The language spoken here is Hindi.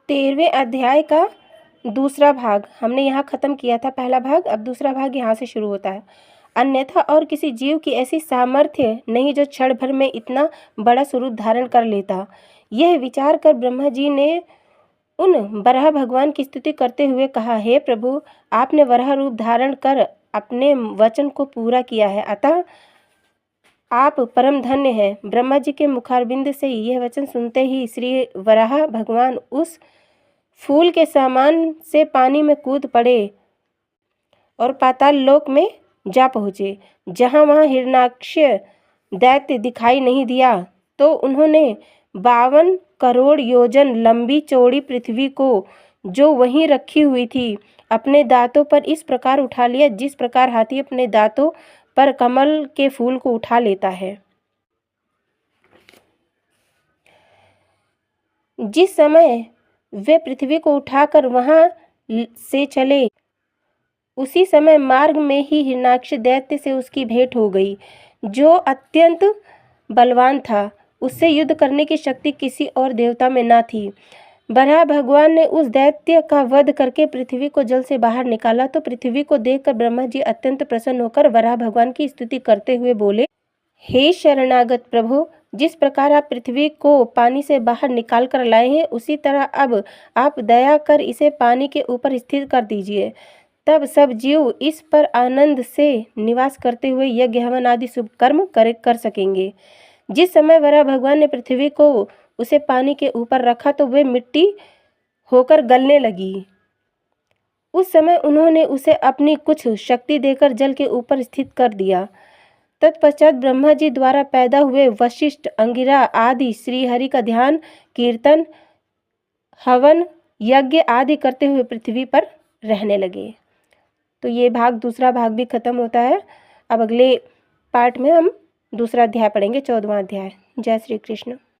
13वें अध्याय का दूसरा भाग हमने यहाँ ख़त्म किया था, पहला भाग। अब दूसरा भाग यहाँ से शुरू होता है। अन्यथा और किसी जीव की ऐसी सामर्थ्य नहीं जो क्षण भर में इतना बड़ा स्वरूप धारण कर लेता। यह विचार कर ब्रह्मा जी ने उन वराह भगवान की स्तुति करते हुए कहा, हे प्रभु, आपने वराह रूप धारण कर अपने वचन को पूरा किया है, अतः आप परम धन्य हैं। ब्रह्मा जी के मुखारबिंद से यह वचन सुनते ही श्री वराह भगवान उस फूल के समान से पानी में कूद पड़े और पाताल लोक में जा पहुँचे। जहाँ वहाँ हिरण्याक्ष दैत्य दिखाई नहीं दिया तो उन्होंने 52 करोड़ योजन लंबी चौड़ी पृथ्वी को, जो वहीं रखी हुई थी, अपने दांतों पर इस प्रकार उठा लिया जिस प्रकार हाथी अपने दांतों पर कमल के फूल को उठा लेता है। जिस समय वे पृथ्वी को उठाकर वहां से चले, उसी समय मार्ग में ही हिरण्याक्ष दैत्य से उसकी भेंट हो गई, जो अत्यंत बलवान था। उससे युद्ध करने की शक्ति किसी और देवता में न थी। वराह भगवान ने उस दैत्य का वध करके पृथ्वी को जल से बाहर निकाला तो पृथ्वी को देखकर ब्रह्मा जी अत्यंत प्रसन्न होकर वराह भगवान की स्तुति करते हुए बोले, हे शरणागत प्रभु, जिस प्रकार आप पृथ्वी को पानी से बाहर निकाल कर लाए हैं, उसी तरह अब आप दया कर इसे पानी के ऊपर स्थिर कर दीजिए। तब सब जीव इस पर आनंद से निवास करते हुए यज्ञ हवन आदि शुभ कर्म कर सकेंगे। जिस समय वराह भगवान ने पृथ्वी को उसे पानी के ऊपर रखा तो वे मिट्टी होकर गलने लगी। उस समय उन्होंने उसे अपनी कुछ शक्ति देकर जल के ऊपर स्थित कर दिया। तत्पश्चात ब्रह्मा जी द्वारा पैदा हुए वशिष्ठ, अंगिरा आदि श्री हरि का ध्यान, कीर्तन, हवन, यज्ञ आदि करते हुए पृथ्वी पर रहने लगे। तो ये भाग, दूसरा भाग भी खत्म होता है। अब अगले पार्ट में हम दूसरा अध्याय पढ़ेंगे, 14वां अध्याय। जय श्री कृष्ण।